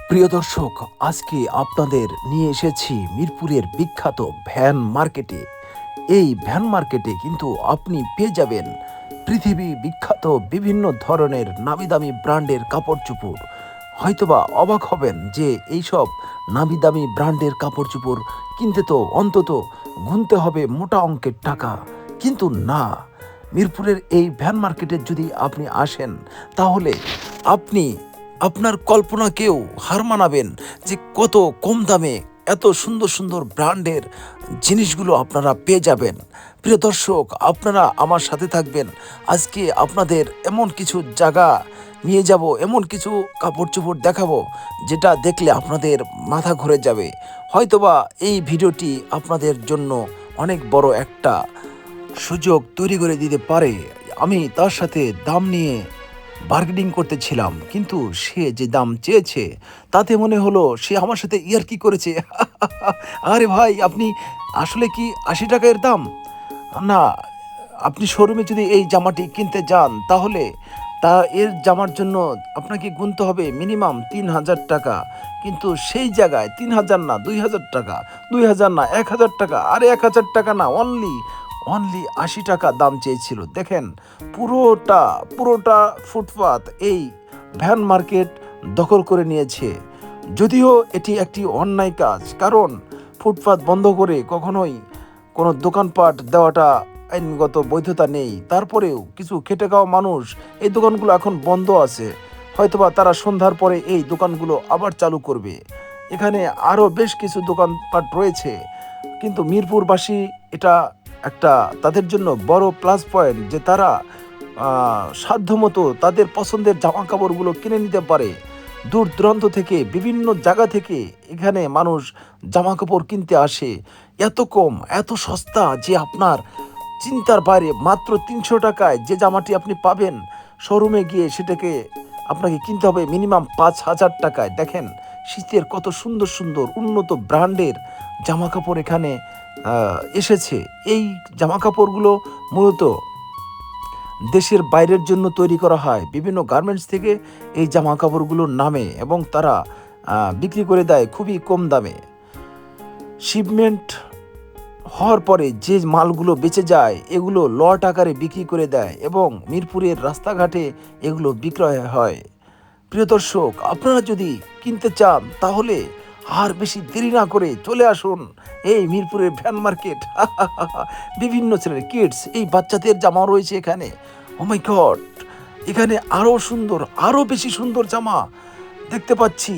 প্রিয় দর্শক, আজকে আপনাদের নিয়ে এসেছি মিরপুরের বিখ্যাত ভ্যান মার্কেটে। এই ভ্যান মার্কেটে কিন্তু আপনি পেয়ে যাবেন পৃথিবী বিখ্যাত বিভিন্ন ধরনের নামিদামি ব্র্যান্ডের কাপড় চোপড়। হয়তোবা অবাক হবেন যে এইসব নামিদামি ব্র্যান্ডের কাপড় চোপড় কিনতে তো অন্তত গুনতে হবে মোটা অঙ্কের টাকা, কিন্তু না, মিরপুরের এই ভ্যান মার্কেটে যদি আপনি আসেন তাহলে আপনি আপনার কল্পনাকেও হার মানাবেন যে কত কম দামে এত সুন্দর সুন্দর ব্র্যান্ডের জিনিসগুলো আপনারা পেয়ে যাবেন। প্রিয় দর্শক, আপনারা আমার সাথে থাকবেন। আজকে আপনাদের এমন কিছু জায়গা নিয়ে যাব, এমন কিছু কাপড় চোপড় দেখাবো যেটা দেখলে আপনাদের মাথা ঘুরে যাবে। হয়তোবা এই ভিডিওটি আপনাদের জন্য অনেক বড় একটা সুযোগ তৈরি করে দিতে পারে। আমি তার সাথে দাম নিয়ে বার্গেনিং করতেছিলাম, কিন্তু সে যে দাম চেয়েছে তাতে মনে হলো সে আমার সাথে ইয়ার্কি করেছে। আরে ভাই, আপনি আসলে কি 80 টাকা এর দাম? না, আপনি শোরুমে যদি এই জামাটি কিনতে যান তাহলে এর জামার জন্য আপনাকে গুনতে হবে মিনিমাম 3000 টাকা, কিন্তু সেই জায়গায় 3000 না, 2000 টাকা, 2000 না, 1000 টাকা, আরে 1000 টাকা না, অনলি 80 টাকা দাম চেয়েছিল। দেখেন, পুরোটা পুরোটা ফুটপাত এই ভ্যান মার্কেট দখল করে নিয়েছে। যদিও এটি একটি অন্যায় কাজ, কারণ ফুটপাত বন্ধ করে কখনোই কোনো দোকানপাট দেওয়াটা আইনগত বৈধতা নেই। তারপরেও কিছু খেটে খাওয়া মানুষ, এই দোকানগুলো এখন বন্ধ আছে, হয়তোবা তারা সন্ধ্যার পরে এই দোকানগুলো আবার চালু করবে। এখানে আরও বেশ কিছু দোকানপাট রয়েছে, কিন্তু মিরপুরবাসী এটা একটা তাদের জন্য বড় প্লাস পয়েন্ট যে তারা সাধ্যমতো তাদের পছন্দের জামা কাপড়গুলো কিনে নিতে পারে। দূর দূরান্ত থেকে, বিভিন্ন জায়গা থেকে এখানে মানুষ জামা কাপড় কিনতে আসে। এত কম, এত সস্তা যে আপনার চিন্তার বাইরে। মাত্র 300 টাকায় যে জামাটি আপনি পাবেন, শোরুমে গিয়ে সেটাকে আপনাকে কিনতে হবে মিনিমাম 5000 টাকায়। দেখেন, শীতের কত সুন্দর সুন্দর উন্নত ব্র্যান্ডের জামা কাপড় এখানে এসেছে। এই জামা কাপড়গুলো মূলত দেশের বাইরের জন্য তৈরি করা হয়। বিভিন্ন গার্মেন্টস থেকে এই জামা কাপড়গুলোর নামে, এবং তারা বিক্রি করে দেয় খুবই কম দামে। শিপমেন্ট হওয়ার পরে যে মালগুলো বেঁচে যায় এগুলো লট আকারে বিক্রি করে দেয়, এবং মিরপুরের রাস্তাঘাটে এগুলো বিক্রয় হয়। প্রিয় দর্শক, আপনারা যদি কিনতে চান তাহলে আর বেশি দেরি না করে চলে আসুন এই মিরপুরের ভ্যান মার্কেট। বিভিন্ন ছেলের কিডস, এই বাচ্চাদের জামা রয়েছে এখানে। ও মাই গড, এখানে আরও সুন্দর, আরও বেশি সুন্দর জামা দেখতে পাচ্ছি।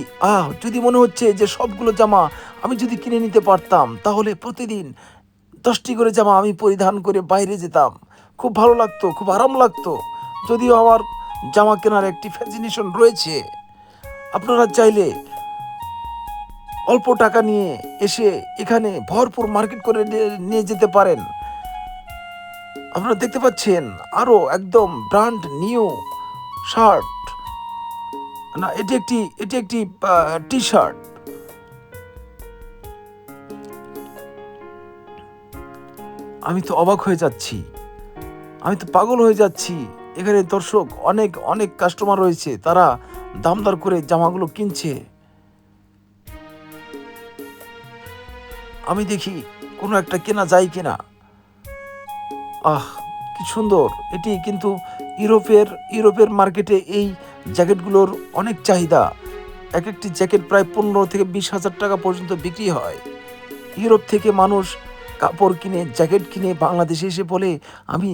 যদি মনে হচ্ছে যে সবগুলো জামা আমি যদি কিনে নিতে পারতাম তাহলে প্রতিদিন 10টি করে জামা আমি পরিধান করে বাইরে যেতাম, খুব ভালো লাগতো, খুব আরাম লাগতো। যদিও আমার জামা কেনার একটি ফ্যাসিনেশন রয়েছে। আপনারা চাইলে অল্প টাকা নিয়ে এসে এখানে ভরপুর মার্কেট করে নিয়ে যেতে পারেন। আপনারা দেখতে পাচ্ছেন আরও একদম ব্র্যান্ড নিউ শার্ট, না, এটি একটি টি শার্ট। আমি তো অবাক হয়ে যাচ্ছি, আমি তো পাগল হয়ে যাচ্ছি। এখানে দর্শক অনেক অনেক কাস্টমার রয়েছে, তারা দামদার করে জামাগুলো কিনছে। আমি দেখি কোনো একটা কেনা যায় কিনা। কি সুন্দর এটি! কিন্তু ইউরোপের মার্কেটে এই জ্যাকেটগুলোর অনেক চাহিদা। এক একটি জ্যাকেট প্রায় 15 থেকে 20 হাজার টাকা পর্যন্ত বিক্রি হয়। ইউরোপ থেকে মানুষ কাপড় কিনে, জ্যাকেট কিনে বাংলাদেশে এসে বলে আমি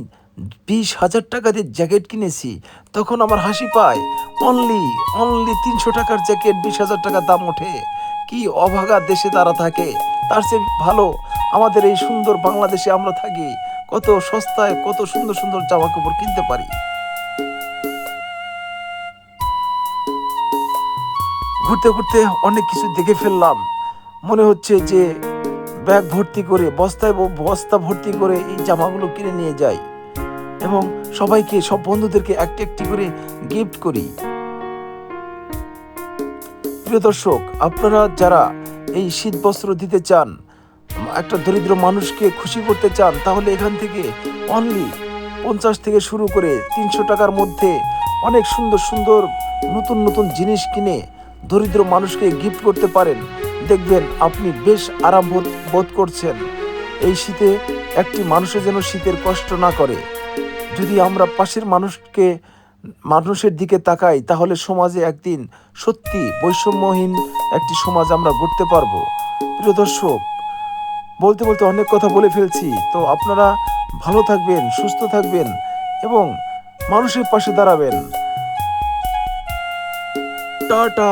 20 হাজার টাকা দিয়ে জ্যাকেট কিনেছি। তখন আমার হাসি পায়। অনলি 300 টাকার জ্যাকেট 20 হাজার টাকা দাম ওঠে। কি অভাগা দেশে তারা থাকে! তার চেয়ে ভালো আমাদের এই সুন্দর বাংলাদেশে আমরা থাকি, কত সস্তায় কত সুন্দর সুন্দর জামা কাপড় কিনতে পারি। ঘুরতে ঘুরতে অনেক কিছু দেখে ফেললাম। মনে হচ্ছে যে ব্যাগ ভর্তি করে, বস্তা ভর্তি করে এই জামাগুলো কিনে নিয়ে যাই, এবং সবাইকে, সব বন্ধুদেরকে একটি একটি করে গিফট করি। প্রিয় দর্শক, আপনারা যারা এই শীত বস্ত্র দিতে চান, একটা দরিদ্র মানুষকে খুশি করতে চান, তাহলে এখান থেকে অনলি 50 থেকে শুরু করে 300 টাকার মধ্যে অনেক সুন্দর সুন্দর নতুন নতুন জিনিস কিনে দরিদ্র মানুষকে গিফট করতে পারেন, দেখবেন আপনি বেশ আরাম বোধ করছেন। এই শীতে একটি মানুষের যেন শীতের কষ্ট না করে। যদি আমরা পাশের মানুষের দিকে তাকাই, তাহলে সমাজে একদিন সত্যি বৈষম্যহীন একটি সমাজ আমরা গড়তে পারবো। প্রিয় দর্শক, বলতে বলতে অনেক কথা বলে ফেলছি। তো আপনারা ভালো থাকবেন, সুস্থ থাকবেন এবং মানুষের পাশে দাঁড়াবেন। টাটা।